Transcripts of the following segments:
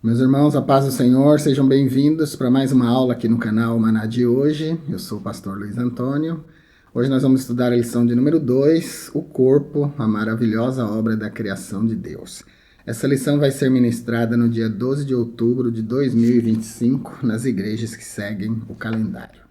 Meus irmãos, a paz do Senhor, sejam bem-vindos para mais uma aula aqui no canal Maná de hoje. Eu sou o pastor Luiz Antônio. Hoje nós vamos estudar a lição de número 2, o corpo, a maravilhosa obra da criação de Deus. Essa lição vai ser ministrada no dia 12 de outubro de 2025, nas igrejas que seguem o calendário.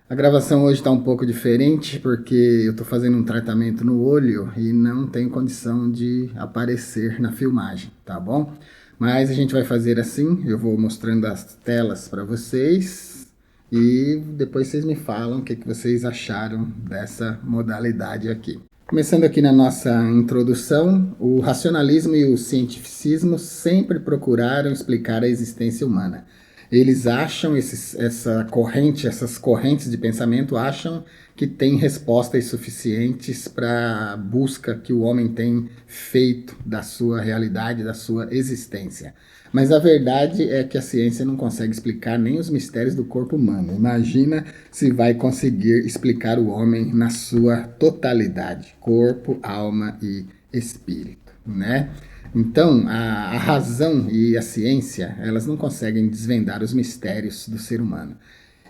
A gravação hoje está um pouco diferente porque eu estou fazendo um tratamento no olho e não tenho condição de aparecer na filmagem, tá bom? Mas a gente vai fazer assim, eu vou mostrando as telas para vocês e depois vocês me falam o que vocês acharam dessa modalidade aqui. Começando aqui na nossa introdução, o racionalismo e o cientificismo sempre procuraram explicar a existência humana. Eles acham, essas correntes de pensamento acham que tem respostas suficientes para a busca que o homem tem feito da sua realidade, da sua existência. Mas a verdade é que a ciência não consegue explicar nem os mistérios do corpo humano. Imagina se vai conseguir explicar o homem na sua totalidade, corpo, alma e espírito, né? Então, a razão e a ciência, elas não conseguem desvendar os mistérios do ser humano.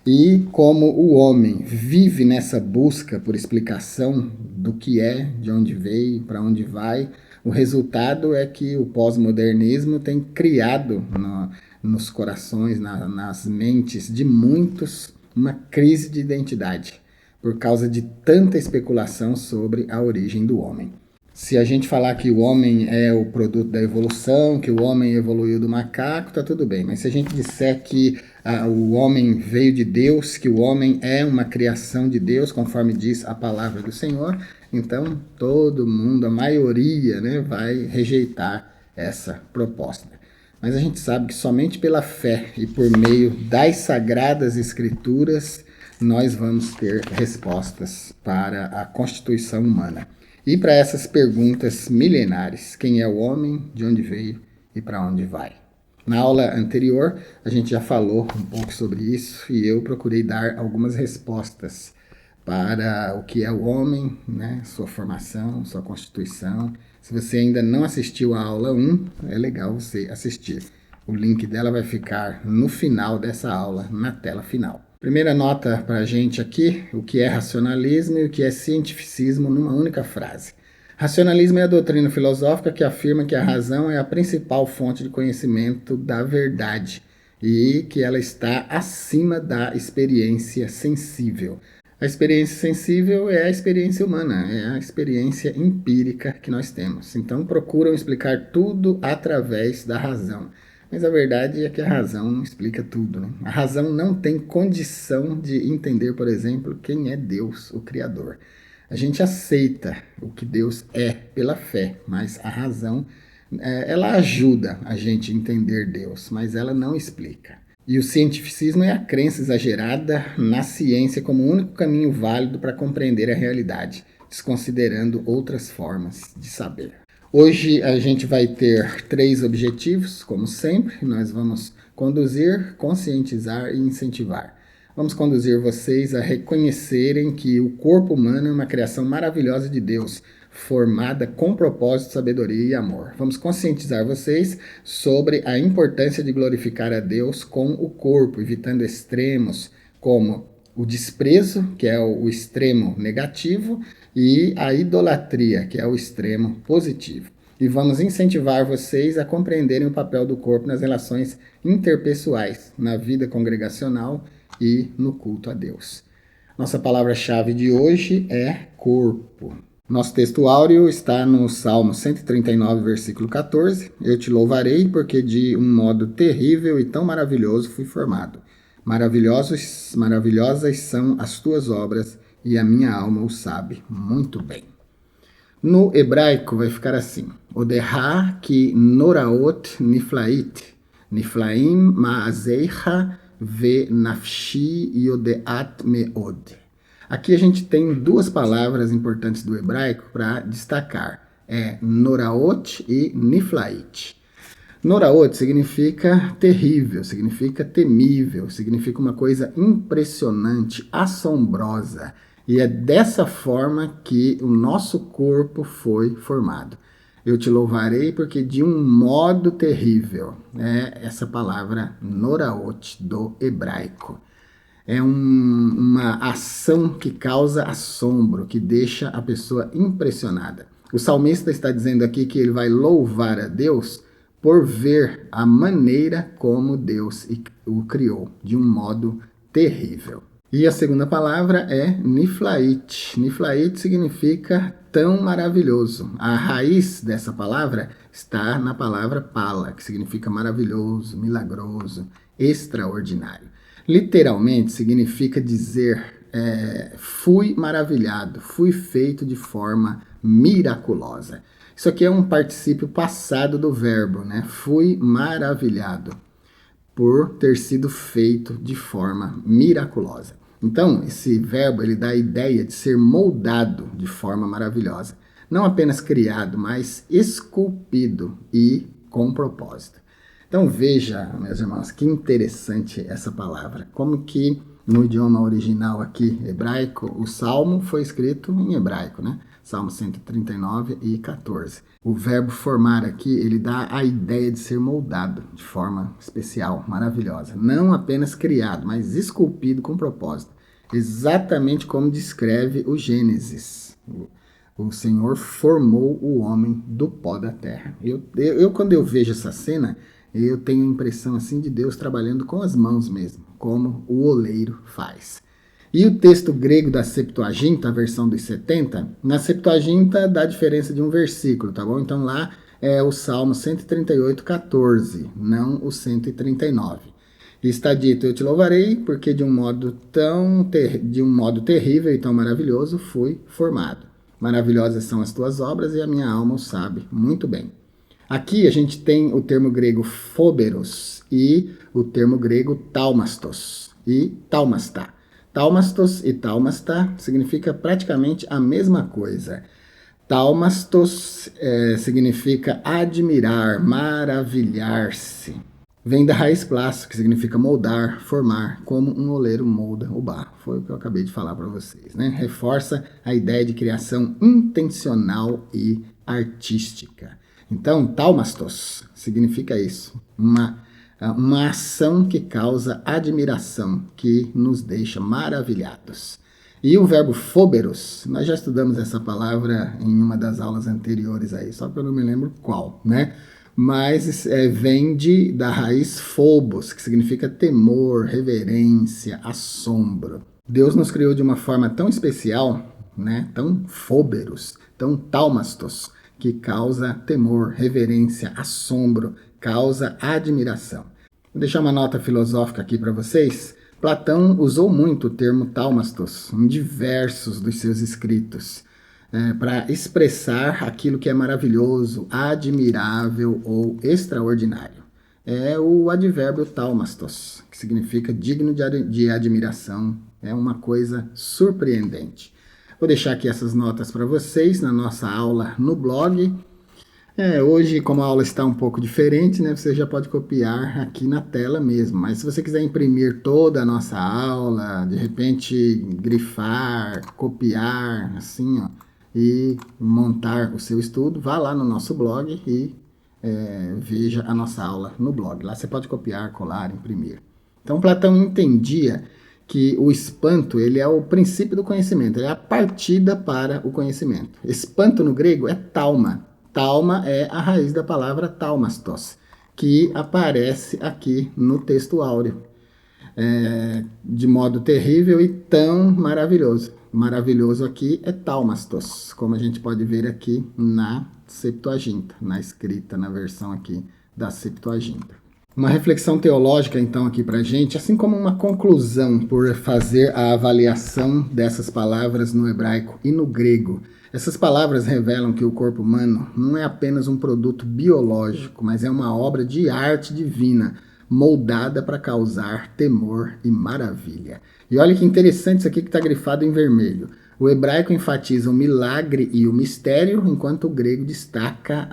E como o homem vive nessa busca por explicação do que é, de onde veio, para onde vai, o resultado é que o pós-modernismo tem criado nos corações, nas mentes de muitos, uma crise de identidade, por causa de tanta especulação sobre a origem do homem. Se a gente falar que o homem é o produto da evolução, que o homem evoluiu do macaco, tá tudo bem. Mas se a gente disser que o homem veio de Deus, que o homem é uma criação de Deus, conforme diz a palavra do Senhor, então todo mundo, a maioria, né, vai rejeitar essa proposta. Mas a gente sabe que somente pela fé e por meio das sagradas escrituras nós vamos ter respostas para a constituição humana. E para essas perguntas milenares, quem é o homem, de onde veio e para onde vai? Na aula anterior, a gente já falou um pouco sobre isso e eu procurei dar algumas respostas para o que é o homem, né? Sua formação, sua constituição. Se você ainda não assistiu a aula 1, é legal você assistir. O link dela vai ficar no final dessa aula, na tela final. Primeira nota para a gente aqui, o que é racionalismo e o que é cientificismo numa única frase. Racionalismo é a doutrina filosófica que afirma que a razão é a principal fonte de conhecimento da verdade e que ela está acima da experiência sensível. A experiência sensível é a experiência humana, é a experiência empírica que nós temos. Então procuram explicar tudo através da razão. Mas a verdade é que a razão não explica tudo, né? A razão não tem condição de entender, por exemplo, quem é Deus, o Criador. A gente aceita o que Deus é pela fé, mas a razão, ela ajuda a gente a entender Deus, mas ela não explica. E o cientificismo é a crença exagerada na ciência como o único caminho válido para compreender a realidade, desconsiderando outras formas de saber. Hoje a gente vai ter 3 objetivos, como sempre. Nós vamos conduzir, conscientizar e incentivar. Vamos conduzir vocês a reconhecerem que o corpo humano é uma criação maravilhosa de Deus, formada com propósito, sabedoria e amor. Vamos conscientizar vocês sobre a importância de glorificar a Deus com o corpo, evitando extremos como o desprezo, que é o extremo negativo, e a idolatria, que é o extremo positivo. E vamos incentivar vocês a compreenderem o papel do corpo nas relações interpessoais, na vida congregacional e no culto a Deus. Nossa palavra-chave de hoje é corpo. Nosso texto áureo está no Salmo 139, versículo 14. Eu te louvarei porque de um modo terrível e tão maravilhoso fui formado. Maravilhosas são as tuas obras e a minha alma o sabe muito bem. No hebraico vai ficar assim: Odeha ki noraot niflait, niflaim maazeicha ve nafshi yodeat meod. Aqui a gente tem 2 palavras importantes do hebraico para destacar. É noraot e niflait. Noraot significa terrível, significa temível, significa uma coisa impressionante, assombrosa. E é dessa forma que o nosso corpo foi formado. Eu te louvarei porque de um modo terrível. É essa palavra noraot do hebraico. É uma ação que causa assombro, que deixa a pessoa impressionada. O salmista está dizendo aqui que ele vai louvar a Deus por ver a maneira como Deus o criou, de um modo terrível. E a segunda palavra é niflait. Niflait significa tão maravilhoso. A raiz dessa palavra está na palavra pala, que significa maravilhoso, milagroso, extraordinário. Literalmente significa dizer fui maravilhado, fui feito de forma miraculosa. Isso aqui é um particípio passado do verbo, né? Fui maravilhado por ter sido feito de forma miraculosa. Então, esse verbo ele dá a ideia de ser moldado de forma maravilhosa. Não apenas criado, mas esculpido e com propósito. Então veja, meus irmãos, que interessante essa palavra. Como que no idioma original aqui, hebraico, o Salmo foi escrito em hebraico, né? Salmo 139 e 14. O verbo formar aqui, ele dá a ideia de ser moldado de forma especial, maravilhosa. Não apenas criado, mas esculpido com propósito. Exatamente como descreve o Gênesis. O Senhor formou o homem do pó da terra. Quando eu vejo essa cena, eu tenho a impressão assim de Deus trabalhando com as mãos mesmo, como o oleiro faz. E o texto grego da Septuaginta, a versão dos 70, na Septuaginta dá diferença de um versículo, tá bom? Então lá é o Salmo 138, 14, não o 139. E está dito, eu te louvarei, porque de um modo terrível e tão maravilhoso fui formado. Maravilhosas são as tuas obras e a minha alma o sabe muito bem. Aqui a gente tem o termo grego phóberos e o termo grego taumastos e taumastá. Taumastos e taumastá significa praticamente a mesma coisa. Taumastos significa admirar, maravilhar-se. Vem da raiz plástico, que significa moldar, formar, como um oleiro molda o barro. Foi o que eu acabei de falar para vocês, né? Reforça a ideia de criação intencional e artística. Então, taumastos significa isso, uma ação que causa admiração, que nos deixa maravilhados. E o verbo phóberos, nós já estudamos essa palavra em uma das aulas anteriores aí, só que eu não me lembro qual, né? Mas vem da raiz phobos, que significa temor, reverência, assombro. Deus nos criou de uma forma tão especial, né? Tão phóberos, tão taumastos, que causa temor, reverência, assombro, causa admiração. Vou deixar uma nota filosófica aqui para vocês. Platão usou muito o termo taumastos em diversos dos seus escritos, para expressar aquilo que é maravilhoso, admirável ou extraordinário. É o advérbio taumastos, que significa digno de admiração, é uma coisa surpreendente. Vou deixar aqui essas notas para vocês na nossa aula no blog. Hoje, como a aula está um pouco diferente, né, você já pode copiar aqui na tela mesmo. Mas se você quiser imprimir toda a nossa aula, de repente grifar, copiar, assim, ó, e montar o seu estudo, vá lá no nosso blog e veja a nossa aula no blog. Lá você pode copiar, colar, imprimir. Então, Platão entendia que o espanto ele é o princípio do conhecimento, ele é a partida para o conhecimento. Espanto no grego é tauma. Tauma é a raiz da palavra taumastos, que aparece aqui no texto áureo, de modo terrível e tão maravilhoso. Maravilhoso aqui é taumastos, como a gente pode ver aqui na Septuaginta, na escrita, na versão aqui da Septuaginta. Uma reflexão teológica, então, aqui para a gente, assim como uma conclusão por fazer a avaliação dessas palavras no hebraico e no grego. Essas palavras revelam que o corpo humano não é apenas um produto biológico, mas é uma obra de arte divina, moldada para causar temor e maravilha. E olha que interessante isso aqui que está grifado em vermelho. O hebraico enfatiza o milagre e o mistério, enquanto o grego destaca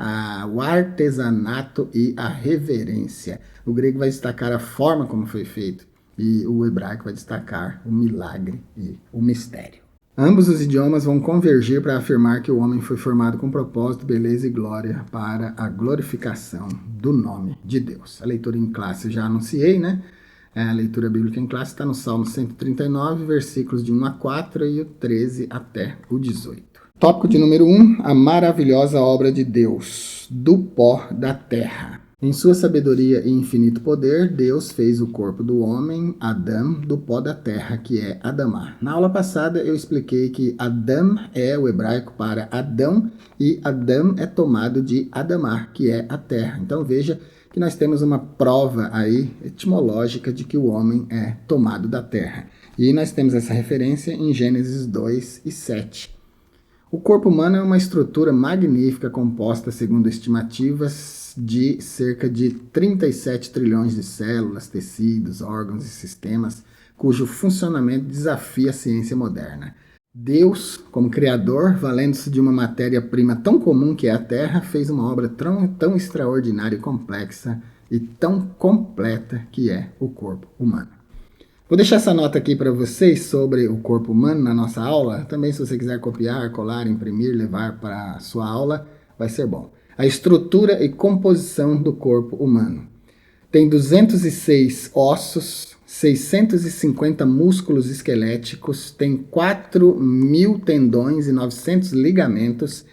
o artesanato e a reverência. O grego vai destacar a forma como foi feito e o hebraico vai destacar o milagre e o mistério. Ambos os idiomas vão convergir para afirmar que o homem foi formado com propósito, beleza e glória para a glorificação do nome de Deus. A leitura em classe eu já anunciei, né? A leitura bíblica em classe está no Salmo 139, versículos de 1 a 4 e o 13 até o 18. Tópico de número 1, a maravilhosa obra de Deus, do pó da terra. Em sua sabedoria e infinito poder, Deus fez o corpo do homem, Adão, do pó da terra, que é Adamá. Na aula passada eu expliquei que Adão é o hebraico para Adão e Adão é tomado de Adamá, que é a terra. Então veja que nós temos uma prova aí etimológica de que o homem é tomado da terra. E nós temos essa referência em Gênesis 2 e 7. O corpo humano é uma estrutura magnífica composta, segundo estimativas, de cerca de 37 trilhões de células, tecidos, órgãos e sistemas, cujo funcionamento desafia a ciência moderna. Deus, como criador, valendo-se de uma matéria-prima tão comum que é a Terra, fez uma obra tão extraordinária e complexa e tão completa que é o corpo humano. Vou deixar essa nota aqui para vocês sobre o corpo humano na nossa aula. Também, se você quiser copiar, colar, imprimir, levar para a sua aula, vai ser bom. A estrutura e composição do corpo humano. Tem 206 ossos, 650 músculos esqueléticos, tem 4.000 tendões e 900 ligamentos,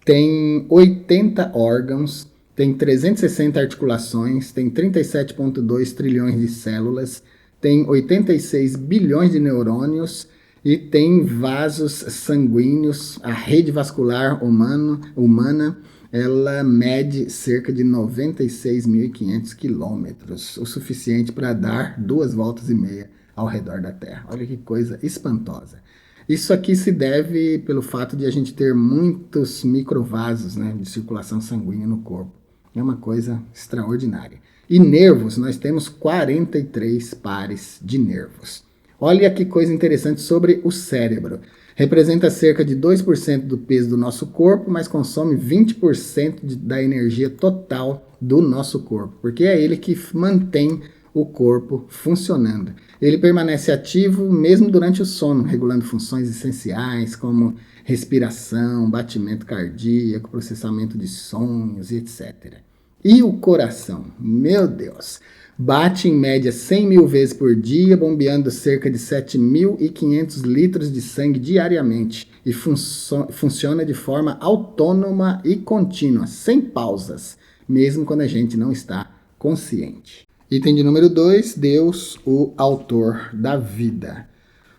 tem 80 órgãos, tem 360 articulações, tem 37,2 trilhões de células, tem 86 bilhões de neurônios e tem vasos sanguíneos. A rede vascular humana ela mede cerca de 96.500 quilômetros, o suficiente para dar 2,5 voltas ao redor da Terra. Olha que coisa espantosa. Isso aqui se deve pelo fato de a gente ter muitos microvasos, né, de circulação sanguínea no corpo. É uma coisa extraordinária. E nervos, nós temos 43 pares de nervos. Olha que coisa interessante sobre o cérebro. Representa cerca de 2% do peso do nosso corpo, mas consome 20% da energia total do nosso corpo, porque é ele que mantém o corpo funcionando. Ele permanece ativo mesmo durante o sono, regulando funções essenciais como respiração, batimento cardíaco, processamento de sonhos e etc. E o coração, meu Deus, bate em média 100 mil vezes por dia, bombeando cerca de 7.500 litros de sangue diariamente e funciona de forma autônoma e contínua, sem pausas, mesmo quando a gente não está consciente. Item de número 2, Deus, o autor da vida.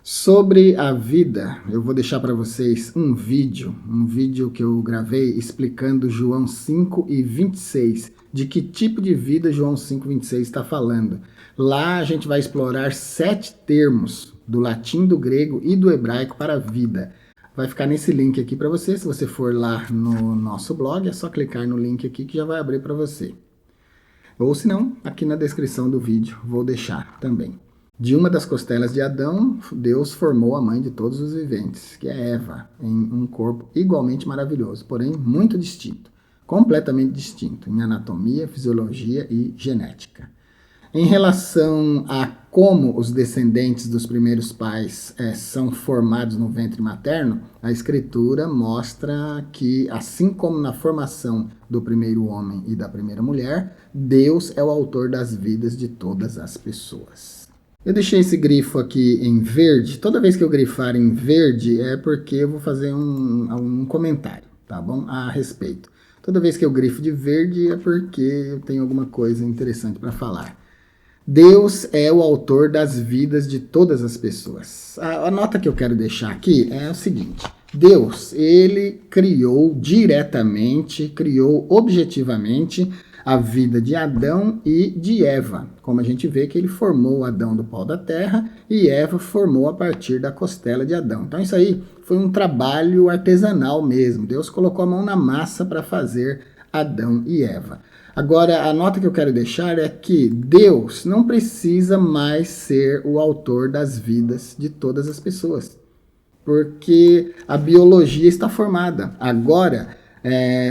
Sobre a vida, eu vou deixar para vocês um vídeo que eu gravei explicando João 5 e 26, de que tipo de vida João 5, 26 está falando. Lá a gente vai explorar 7 termos do latim, do grego e do hebraico para vida. Vai ficar nesse link aqui para você. Se você for lá no nosso blog, é só clicar no link aqui que já vai abrir para você. Ou se não, aqui na descrição do vídeo vou deixar também. De uma das costelas de Adão, Deus formou a mãe de todos os viventes, que é Eva, em um corpo igualmente maravilhoso, porém muito distinto, completamente distinto em anatomia, fisiologia e genética. Em relação a como os descendentes dos primeiros pais são formados no ventre materno, a Escritura mostra que, assim como na formação do primeiro homem e da primeira mulher, Deus é o autor das vidas de todas as pessoas. Eu deixei esse grifo aqui em verde. Toda vez que eu grifar em verde é porque eu vou fazer um comentário, tá bom? A respeito. Toda vez que eu grifo de verde é porque eu tenho alguma coisa interessante para falar. Deus é o autor das vidas de todas as pessoas. A nota que eu quero deixar aqui é o seguinte. Deus, ele criou diretamente, criou objetivamente a vida de Adão e de Eva. Como a gente vê que ele formou Adão do pó da terra e Eva formou a partir da costela de Adão. Então isso aí foi um trabalho artesanal mesmo. Deus colocou a mão na massa para fazer Adão e Eva. Agora, a nota que eu quero deixar é que Deus não precisa mais ser o autor das vidas de todas as pessoas, porque a biologia está formada. Agora,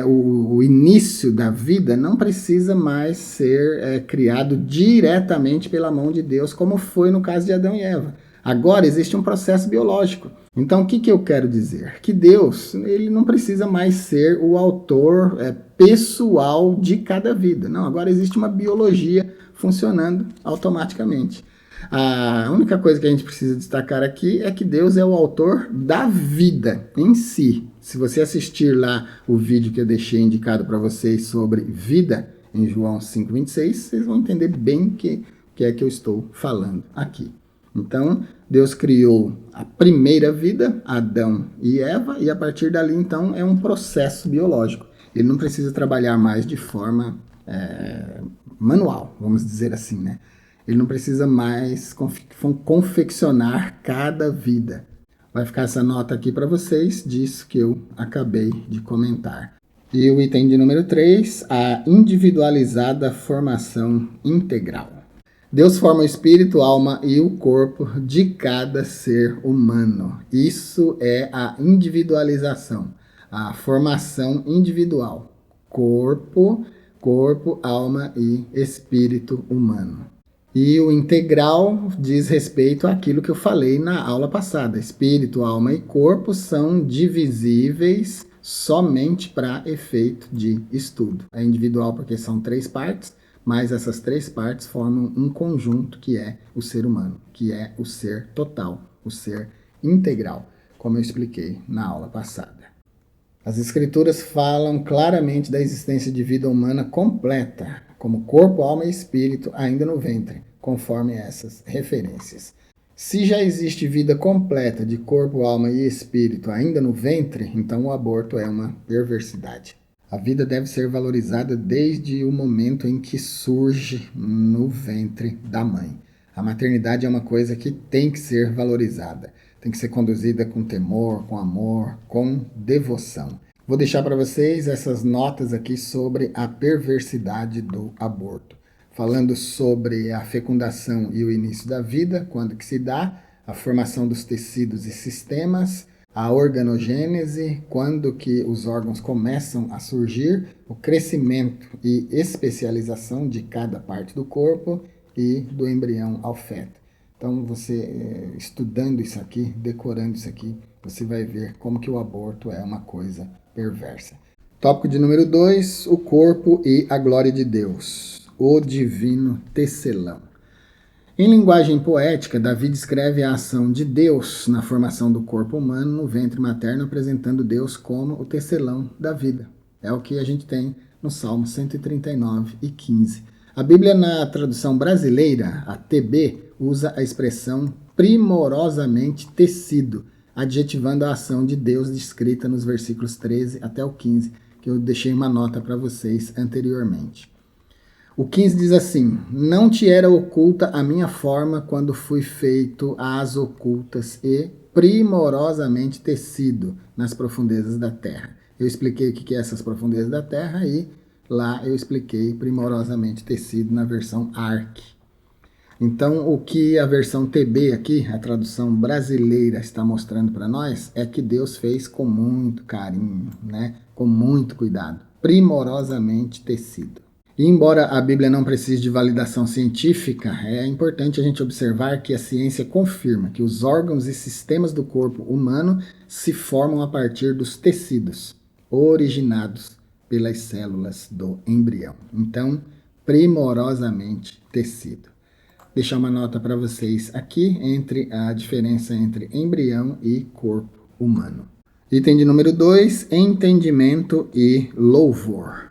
o início da vida não precisa mais ser criado diretamente pela mão de Deus, como foi no caso de Adão e Eva. Agora existe um processo biológico. Então, o que eu quero dizer? Que Deus, ele não precisa mais ser o autor pessoal de cada vida. Não, agora existe uma biologia funcionando automaticamente. A única coisa que a gente precisa destacar aqui é que Deus é o autor da vida em si. Se você assistir lá o vídeo que eu deixei indicado para vocês sobre vida, em João 5,26, vocês vão entender bem o que é que eu estou falando aqui. Então, Deus criou a primeira vida, Adão e Eva, e a partir dali, então, é um processo biológico. Ele não precisa trabalhar mais de forma manual, vamos dizer assim, né? Ele não precisa mais confeccionar cada vida. Vai ficar essa nota aqui para vocês disso que eu acabei de comentar. E o item de número 3, a individualizada formação integral. Deus forma o espírito, a alma e o corpo de cada ser humano. Isso é a individualização, a formação individual. Corpo, alma e espírito humano. E o integral diz respeito àquilo que eu falei na aula passada. Espírito, alma e corpo são divisíveis somente para efeito de estudo. É individual porque são 3 partes, mas essas 3 partes formam um conjunto que é o ser humano, que é o ser total, o ser integral, como eu expliquei na aula passada. As escrituras falam claramente da existência de vida humana completa, como corpo, alma e espírito ainda no ventre, conforme essas referências. Se já existe vida completa de corpo, alma e espírito ainda no ventre, então o aborto é uma perversidade. A vida deve ser valorizada desde o momento em que surge no ventre da mãe. A maternidade é uma coisa que tem que ser valorizada, tem que ser conduzida com temor, com amor, com devoção. Vou deixar para vocês essas notas aqui sobre a perversidade do aborto. Falando sobre a fecundação e o início da vida, quando que se dá, a formação dos tecidos e sistemas, a organogênese, quando que os órgãos começam a surgir, o crescimento e especialização de cada parte do corpo e do embrião ao feto. Então, você estudando isso aqui, decorando isso aqui, você vai ver como que o aborto é uma coisa perversa. Tópico de número 2, o corpo e a glória de Deus, o divino tecelão. Em linguagem poética, Davi descreve a ação de Deus na formação do corpo humano no ventre materno, apresentando Deus como o tecelão da vida. É o que a gente tem no Salmo 139 e 15. A Bíblia, na tradução brasileira, a TB, usa a expressão primorosamente tecido, adjetivando a ação de Deus descrita nos versículos 13 até o 15, que eu deixei uma nota para vocês anteriormente. O 15 diz assim: não te era oculta a minha forma quando fui feito às ocultas e primorosamente tecido nas profundezas da terra. Eu expliquei o que é essas profundezas da terra e lá eu expliquei primorosamente tecido na versão ARC. Então, o que a versão TB aqui, a tradução brasileira, está mostrando para nós é que Deus fez com muito carinho, né? Com muito cuidado, primorosamente tecido. E embora a Bíblia não precise de validação científica, é importante a gente observar que a ciência confirma que os órgãos e sistemas do corpo humano se formam a partir dos tecidos originados pelas células do embrião. Então, primorosamente tecido. Deixar uma nota para vocês aqui entre a diferença entre embrião e corpo humano. Item de número 2, entendimento e louvor.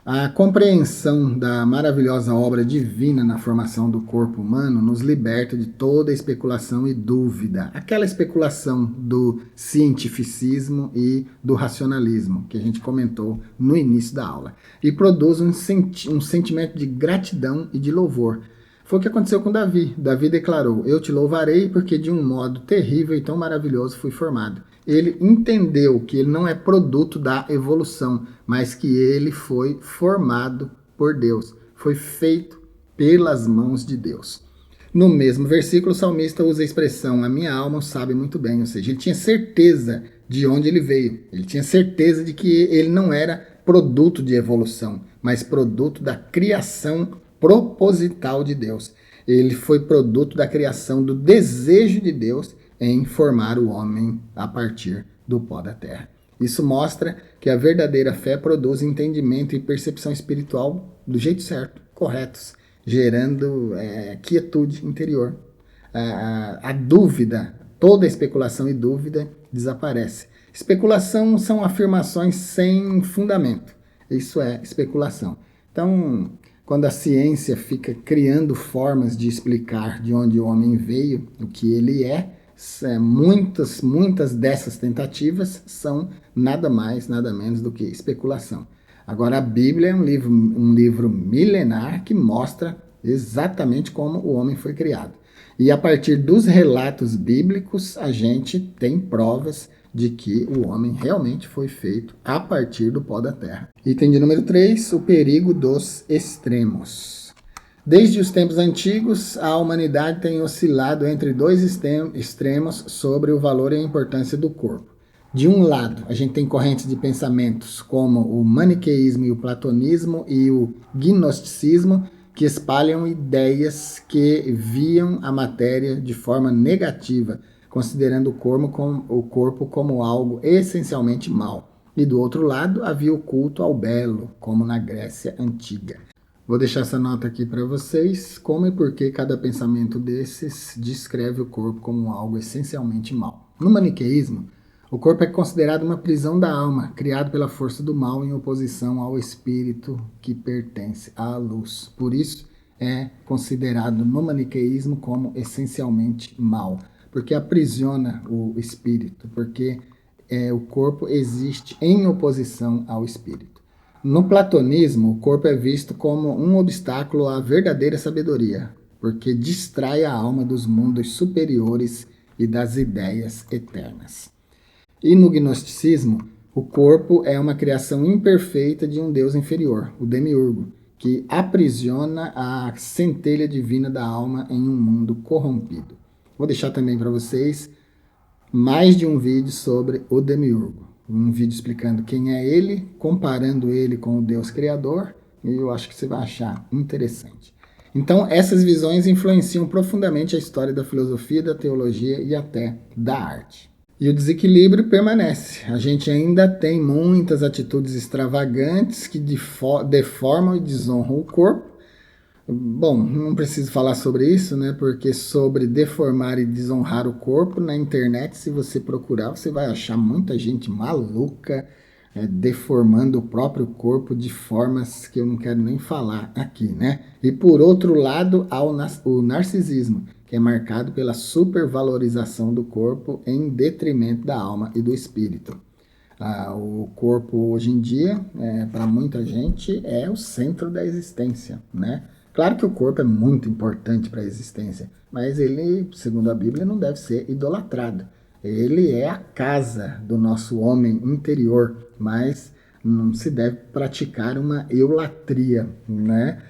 A compreensão da maravilhosa obra divina na formação do corpo humano nos liberta de toda especulação e dúvida. Aquela especulação do cientificismo e do racionalismo que a gente comentou no início da aula. E produz um sentimento de gratidão e de louvor. Foi o que aconteceu com Davi. Davi declarou: eu te louvarei porque de um modo terrível e tão maravilhoso fui formado. Ele entendeu que ele não é produto da evolução, mas que ele foi formado por Deus. Foi feito pelas mãos de Deus. No mesmo versículo, o salmista usa a expressão a minha alma sabe muito bem. Ou seja, ele tinha certeza de onde ele veio. Ele tinha certeza de que ele não era produto de evolução, mas produto da criação proposital de Deus. Ele foi produto da criação do desejo de Deus em formar o homem a partir do pó da terra. Isso mostra que a verdadeira fé produz entendimento e percepção espiritual do jeito certo, corretos, gerando quietude interior. A dúvida, toda especulação e dúvida desaparece. Especulação são afirmações sem fundamento. Isso é especulação. Então, quando a ciência fica criando formas de explicar de onde o homem veio, o que ele muitas dessas tentativas são nada mais, nada menos do que especulação. Agora, a Bíblia é um livro milenar que mostra exatamente como o homem foi criado. E a partir dos relatos bíblicos, a gente tem provas de que o homem realmente foi feito a partir do pó da terra. Item de número 3, o perigo dos extremos. Desde os tempos antigos, a humanidade tem oscilado entre dois extremos sobre o valor e a importância do corpo. De um lado, a gente tem correntes de pensamentos como o maniqueísmo e o platonismo e o gnosticismo, que espalham ideias que viam a matéria de forma negativa, considerando o corpo como algo essencialmente mau. E do outro lado, havia o culto ao belo, como na Grécia Antiga. Vou deixar essa nota aqui para vocês, como e por que cada pensamento desses descreve o corpo como algo essencialmente mau. No maniqueísmo, o corpo é considerado uma prisão da alma, criado pela força do mal em oposição ao espírito que pertence à luz. Por isso, é considerado no maniqueísmo como essencialmente mau, porque aprisiona o espírito, porque o corpo existe em oposição ao espírito. No platonismo, o corpo é visto como um obstáculo à verdadeira sabedoria, porque distrai a alma dos mundos superiores e das ideias eternas. E no gnosticismo, o corpo é uma criação imperfeita de um Deus inferior, o demiurgo, que aprisiona a centelha divina da alma em um mundo corrompido. Vou deixar também para vocês mais de um vídeo sobre o demiurgo. Um vídeo explicando quem é ele, comparando ele com o Deus Criador, e eu acho que você vai achar interessante. Então, essas visões influenciam profundamente a história da filosofia, da teologia e até da arte. E o desequilíbrio permanece. A gente ainda tem muitas atitudes extravagantes que deformam e desonram o corpo. Bom, não preciso falar sobre isso, né? Porque sobre deformar e desonrar o corpo, na internet, se você procurar, você vai achar muita gente maluca, deformando o próprio corpo de formas que eu não quero nem falar aqui, né? E por outro lado, há o narcisismo, que é marcado pela supervalorização do corpo em detrimento da alma e do espírito. O corpo hoje em dia, para muita gente, é o centro da existência, né? Claro que o corpo é muito importante para a existência, mas ele, segundo a Bíblia, não deve ser idolatrado. Ele é a casa do nosso homem interior, mas não se deve praticar uma eulatria, né?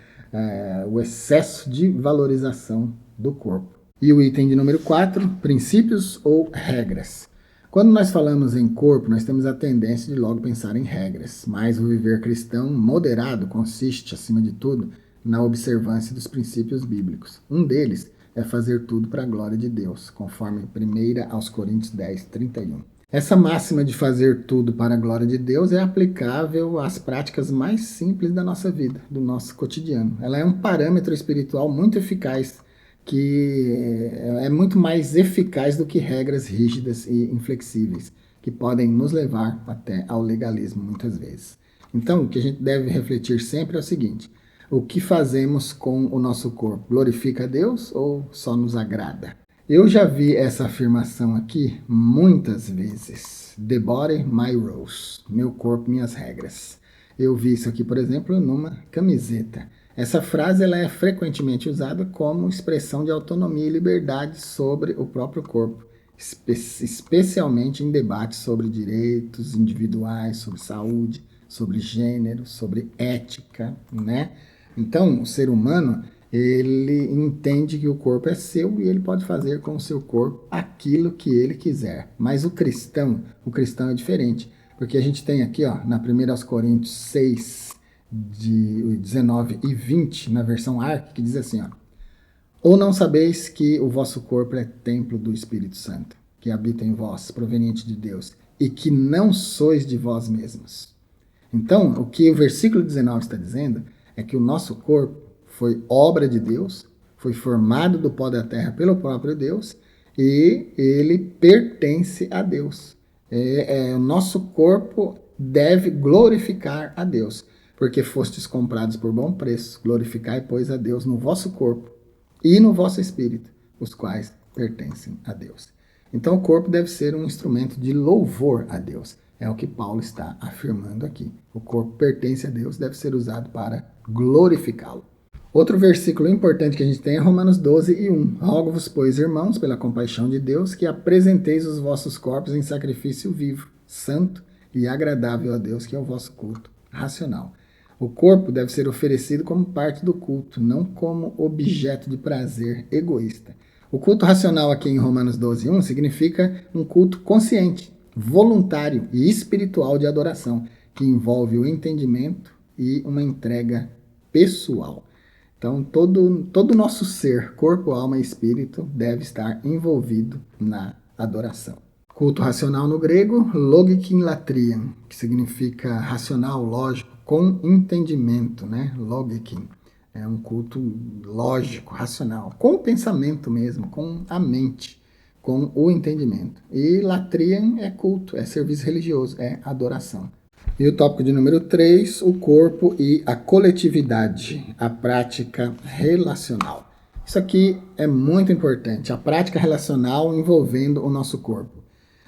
O excesso de valorização do corpo. E o item de número 4, princípios ou regras. Quando nós falamos em corpo, nós temos a tendência de logo pensar em regras, mas o viver cristão moderado consiste, acima de tudo, na observância dos princípios bíblicos. Um deles é fazer tudo para a glória de Deus, conforme 1 aos Coríntios 10, 31. Essa máxima de fazer tudo para a glória de Deus é aplicável às práticas mais simples da nossa vida, do nosso cotidiano. Ela é um parâmetro espiritual muito eficaz, que é muito mais eficaz do que regras rígidas e inflexíveis, que podem nos levar até ao legalismo muitas vezes. Então, o que a gente deve refletir sempre é o seguinte: o que fazemos com o nosso corpo? Glorifica a Deus ou só nos agrada? Eu já vi essa afirmação aqui muitas vezes. The body, my rules. Meu corpo, minhas regras. Eu vi isso aqui, por exemplo, numa camiseta. Essa frase ela é frequentemente usada como expressão de autonomia e liberdade sobre o próprio corpo, especialmente em debates sobre direitos individuais, sobre saúde, sobre gênero, sobre ética, né? Então, o ser humano, ele entende que o corpo é seu e ele pode fazer com o seu corpo aquilo que ele quiser. Mas o cristão é diferente, porque a gente tem aqui, na 1 aos Coríntios 6, de 19 e 20, na versão ARC, que diz assim, Ou não sabeis que o vosso corpo é templo do Espírito Santo, que habita em vós, proveniente de Deus, e que não sois de vós mesmos? Então, o que o versículo 19 está dizendo é que o nosso corpo foi obra de Deus, foi formado do pó da terra pelo próprio Deus, e ele pertence a Deus. O nosso corpo deve glorificar a Deus, porque fostes comprados por bom preço. Glorificai, pois, a Deus no vosso corpo e no vosso espírito, os quais pertencem a Deus. Então o corpo deve ser um instrumento de louvor a Deus. É o que Paulo está afirmando aqui. O corpo pertence a Deus, deve ser usado para glorificá-lo. Outro versículo importante que a gente tem é Romanos 12:1. Rogo-vos, pois, irmãos, pela compaixão de Deus, que apresenteis os vossos corpos em sacrifício vivo, santo e agradável a Deus, que é o vosso culto racional. O corpo deve ser oferecido como parte do culto, não como objeto de prazer egoísta. O culto racional aqui em Romanos 12:1 significa um culto consciente, voluntário e espiritual de adoração, que envolve o entendimento e uma entrega pessoal. Então, todo o nosso ser, corpo, alma e espírito, deve estar envolvido na adoração. Culto racional no grego, logikin latrian, que significa racional, lógico, com entendimento, né? Logikin. É um culto lógico, racional, com o pensamento mesmo, com a mente, com o entendimento. E latrian é culto, é serviço religioso, é adoração. E o tópico de número 3, o corpo e a coletividade, a prática relacional. Isso aqui é muito importante, a prática relacional envolvendo o nosso corpo.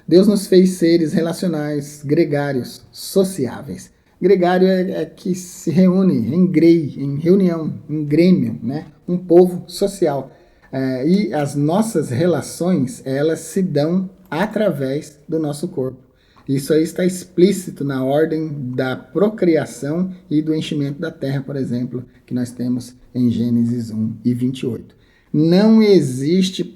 Deus nos fez seres relacionais, gregários, sociáveis. Gregário é que se reúne em reunião, em grêmio, né? Um povo social. E as nossas relações, elas se dão através do nosso corpo. Isso aí está explícito na ordem da procriação e do enchimento da terra, por exemplo, que nós temos em Gênesis 1:28. Não existe,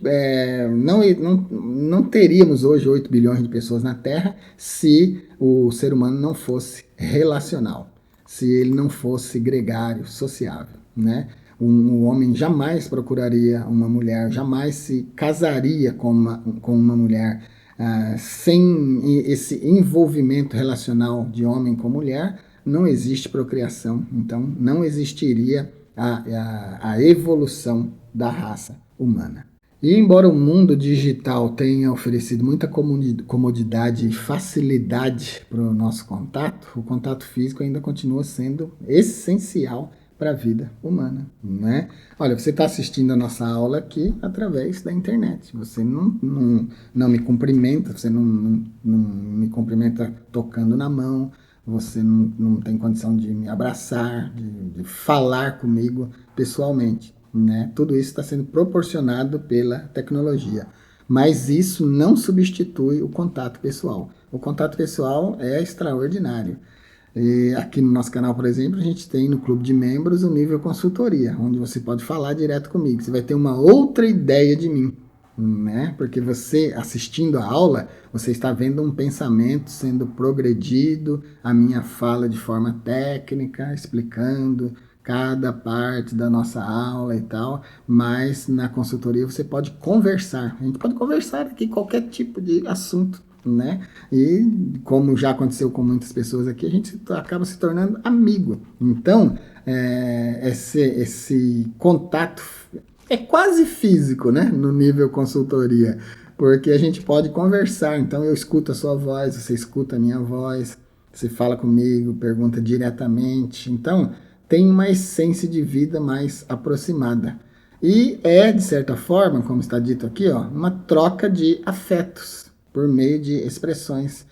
não teríamos hoje 8 bilhões de pessoas na Terra se o ser humano não fosse relacional, se ele não fosse gregário, sociável, né? Um homem jamais procuraria uma mulher, jamais se casaria com uma mulher sem esse envolvimento relacional de homem com mulher. Não existe procriação, então não existiria a evolução da raça humana. E embora o mundo digital tenha oferecido muita comodidade e facilidade para o nosso contato, o contato físico ainda continua sendo essencial para a vida humana, né? Olha, você está assistindo a nossa aula aqui através da internet. Você não me cumprimenta, você não me cumprimenta tocando na mão, você não tem condição de me abraçar, de falar comigo pessoalmente, né? Tudo isso está sendo proporcionado pela tecnologia. Mas isso não substitui o contato pessoal. O contato pessoal é extraordinário. E aqui no nosso canal, por exemplo, a gente tem no clube de membros o nível consultoria, onde você pode falar direto comigo. Você vai ter uma outra ideia de mim, né? Porque você, assistindo a aula, você está vendo um pensamento sendo progredido, a minha fala de forma técnica, explicando cada parte da nossa aula e tal, mas na consultoria você pode conversar. A gente pode conversar aqui qualquer tipo de assunto, né? E como já aconteceu com muitas pessoas aqui, a gente acaba se tornando amigo. Então, esse contato é quase físico, né? No nível consultoria, porque a gente pode conversar. Então, eu escuto a sua voz, você escuta a minha voz, você fala comigo, pergunta diretamente. Então, tem uma essência de vida mais aproximada. E de certa forma, como está dito aqui, uma troca de afetos por meio de expressões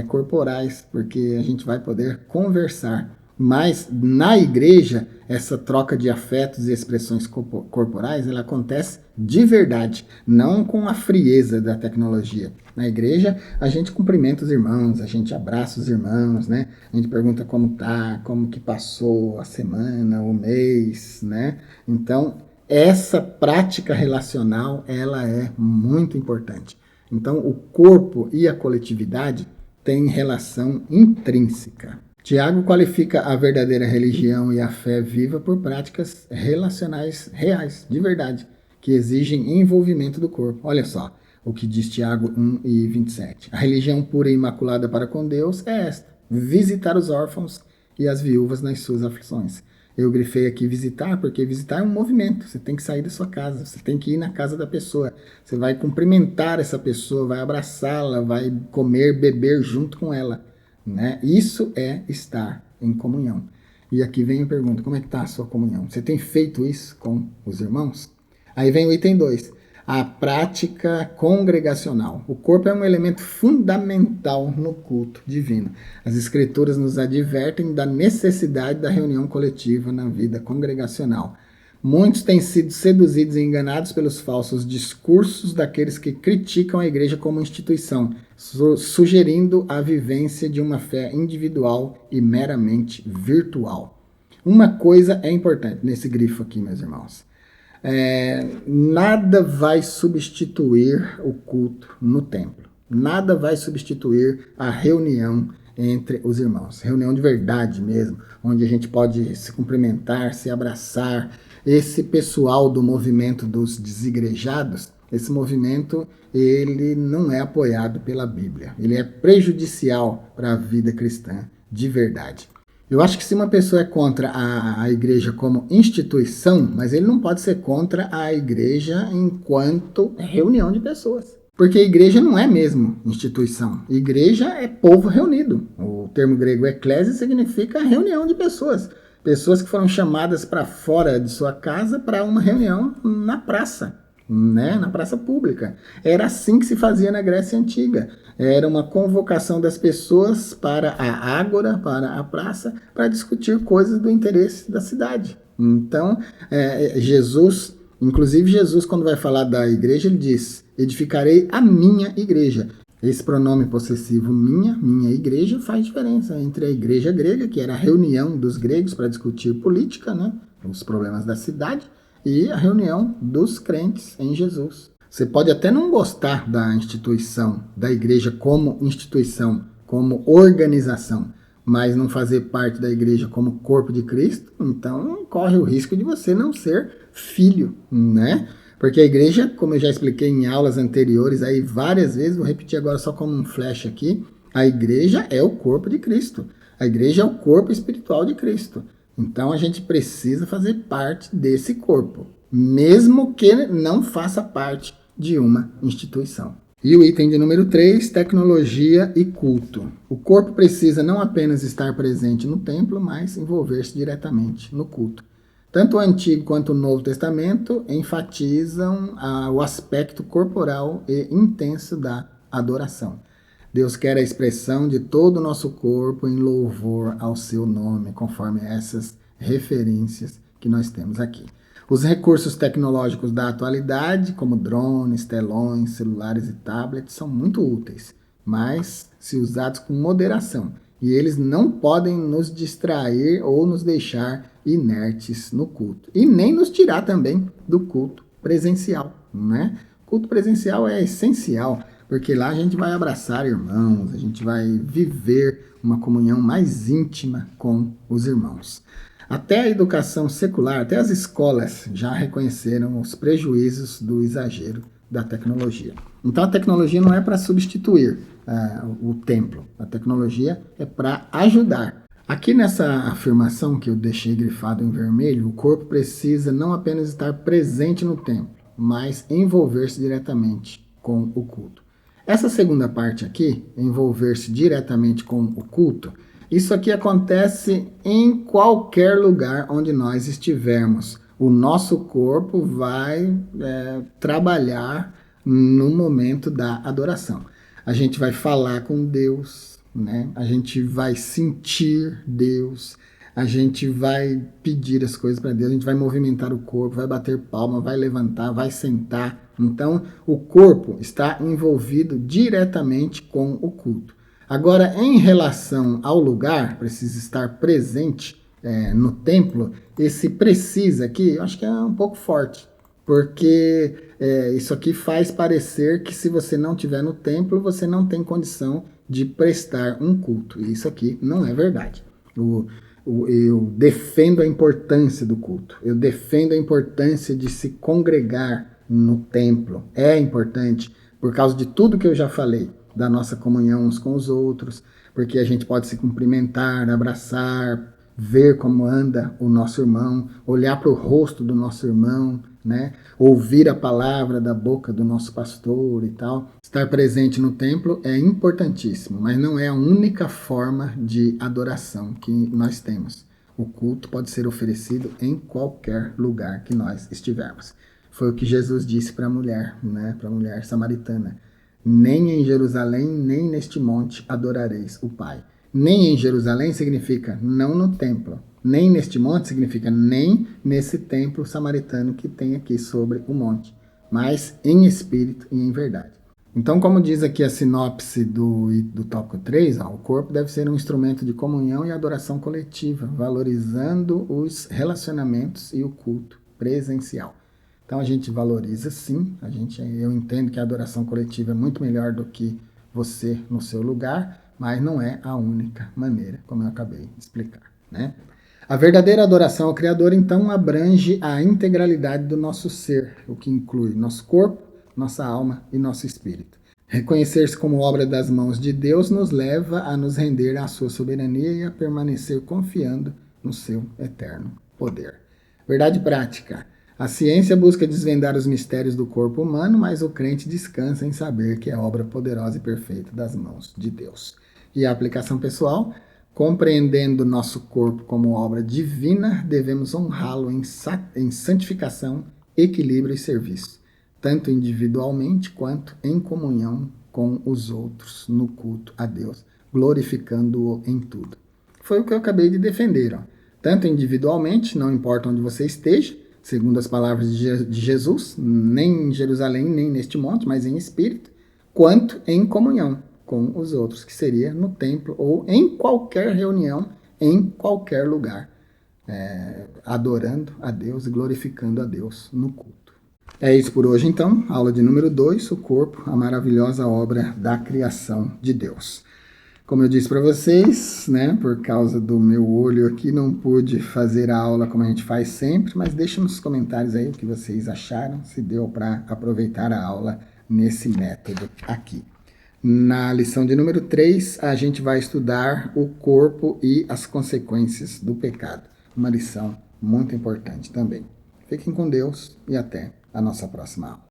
corporais, porque a gente vai poder conversar. Mas na igreja, essa troca de afetos e expressões corporais, ela acontece de verdade, não com a frieza da tecnologia. Na igreja, a gente cumprimenta os irmãos, a gente abraça os irmãos, né? A gente pergunta como tá, como que passou a semana, o mês, né? Então, essa prática relacional, ela é muito importante. Então, o corpo e a coletividade têm relação intrínseca. Tiago qualifica a verdadeira religião e a fé viva por práticas relacionais reais, de verdade, que exigem envolvimento do corpo. Olha só o que diz Tiago 1:27. A religião pura e imaculada para com Deus é esta: visitar os órfãos e as viúvas nas suas aflições. Eu grifei aqui visitar, porque visitar é um movimento. Você tem que sair da sua casa, você tem que ir na casa da pessoa. Você vai cumprimentar essa pessoa, vai abraçá-la, vai comer, beber junto com ela, né? Isso é estar em comunhão. E aqui vem a pergunta: como é que está a sua comunhão? Você tem feito isso com os irmãos? Aí vem o item 2. A prática congregacional. O corpo é um elemento fundamental no culto divino. As Escrituras nos advertem da necessidade da reunião coletiva na vida congregacional. Muitos têm sido seduzidos e enganados pelos falsos discursos daqueles que criticam a igreja como instituição, sugerindo a vivência de uma fé individual e meramente virtual. Uma coisa é importante nesse grifo aqui, meus irmãos. Nada vai substituir o culto no templo. Nada vai substituir a reunião entre os irmãos. Reunião de verdade mesmo, onde a gente pode se cumprimentar, se abraçar. Esse pessoal do movimento dos desigrejados, esse movimento, ele não é apoiado pela Bíblia. Ele é prejudicial para a vida cristã de verdade. Eu acho que se uma pessoa é contra a igreja como instituição, mas ele não pode ser contra a igreja enquanto reunião de pessoas. Porque a igreja não é mesmo instituição. Igreja é povo reunido. O termo grego eclésia significa reunião de pessoas. Pessoas que foram chamadas para fora de sua casa para uma reunião na praça, né? Na praça pública. Era assim que se fazia na Grécia Antiga. Era uma convocação das pessoas para a ágora, para a praça, para discutir coisas do interesse da cidade. Então, Jesus, quando vai falar da igreja, ele diz: edificarei a minha igreja. Esse pronome possessivo minha igreja, faz diferença entre a igreja grega, que era a reunião dos gregos para discutir política, né, os problemas da cidade, e a reunião dos crentes em Jesus. Você pode até não gostar da instituição, da igreja como instituição, como organização, mas não fazer parte da igreja como corpo de Cristo, então corre o risco de você não ser filho, né? Porque a igreja, como eu já expliquei em aulas anteriores, aí várias vezes, vou repetir agora só como um flash aqui, a igreja é o corpo de Cristo. A igreja é o corpo espiritual de Cristo. Então a gente precisa fazer parte desse corpo, mesmo que não faça parte de uma instituição. E o item de número 3, tecnologia e culto. O corpo precisa não apenas estar presente no templo, mas envolver-se diretamente no culto. Tanto o Antigo quanto o Novo Testamento enfatizam o aspecto corporal e intenso da adoração. Deus quer a expressão de todo o nosso corpo em louvor ao seu nome, conforme essas referências que nós temos aqui. Os recursos tecnológicos da atualidade, como drones, telões, celulares e tablets, são muito úteis, mas se usados com moderação. E eles não podem nos distrair ou nos deixar inertes no culto. E nem nos tirar também do culto presencial, né? O culto presencial é essencial, porque lá a gente vai abraçar irmãos, a gente vai viver uma comunhão mais íntima com os irmãos. Até a educação secular, até as escolas já reconheceram os prejuízos do exagero da tecnologia. Então a tecnologia não é para substituir o templo, a tecnologia é para ajudar. Aqui nessa afirmação que eu deixei grifado em vermelho, o corpo precisa não apenas estar presente no templo, mas envolver-se diretamente com o culto. Essa segunda parte aqui, envolver-se diretamente com o culto, isso aqui acontece em qualquer lugar onde nós estivermos. O nosso corpo vai trabalhar no momento da adoração. A gente vai falar com Deus, né? A gente vai sentir Deus, a gente vai pedir as coisas para Deus, a gente vai movimentar o corpo, vai bater palma, vai levantar, vai sentar. Então, o corpo está envolvido diretamente com o culto. Agora, em relação ao lugar, precisa estar presente no templo, esse precisa aqui, eu acho que é um pouco forte, porque isso aqui faz parecer que se você não estiver no templo, você não tem condição de prestar um culto. E isso aqui não é verdade. Eu defendo a importância do culto, eu defendo a importância de se congregar no templo. É importante por causa de tudo que eu já falei, da nossa comunhão uns com os outros, porque a gente pode se cumprimentar, abraçar, ver como anda o nosso irmão, olhar para o rosto do nosso irmão, né? Ouvir a palavra da boca do nosso pastor e tal. Estar presente no templo é importantíssimo, mas não é a única forma de adoração que nós temos. O culto pode ser oferecido em qualquer lugar que nós estivermos. Foi o que Jesus disse para a mulher, né? Para a mulher samaritana. Nem em Jerusalém, nem neste monte adorareis o Pai. Nem em Jerusalém significa não no templo. Nem neste monte significa nem nesse templo samaritano que tem aqui sobre o monte. Mas em espírito e em verdade. Então, como diz aqui a sinopse do tópico 3, o corpo deve ser um instrumento de comunhão e adoração coletiva, valorizando os relacionamentos e o culto presencial. Então a gente valoriza sim, eu entendo que a adoração coletiva é muito melhor do que você no seu lugar, mas não é a única maneira, como eu acabei de explicar, né? A verdadeira adoração ao Criador, então, abrange a integralidade do nosso ser, o que inclui nosso corpo, nossa alma e nosso espírito. Reconhecer-se como obra das mãos de Deus nos leva a nos render à sua soberania e a permanecer confiando no seu eterno poder. Verdade prática. A ciência busca desvendar os mistérios do corpo humano, mas o crente descansa em saber que é obra poderosa e perfeita das mãos de Deus. E a aplicação pessoal, compreendendo nosso corpo como obra divina, devemos honrá-lo em santificação, equilíbrio e serviço, tanto individualmente quanto em comunhão com os outros, no culto a Deus, glorificando-o em tudo. Foi o que eu acabei de defender. Tanto individualmente, não importa onde você esteja, segundo as palavras de Jesus, nem em Jerusalém, nem neste monte, mas em espírito, quanto em comunhão com os outros, que seria no templo ou em qualquer reunião, em qualquer lugar, adorando a Deus e glorificando a Deus no culto. É isso por hoje, então. Aula de número 2, o corpo, a maravilhosa obra da criação de Deus. Como eu disse para vocês, né, por causa do meu olho aqui, não pude fazer a aula como a gente faz sempre, mas deixa nos comentários aí o que vocês acharam, se deu para aproveitar a aula nesse método aqui. Na lição de número 3, a gente vai estudar o corpo e as consequências do pecado. Uma lição muito importante também. Fiquem com Deus e até a nossa próxima aula.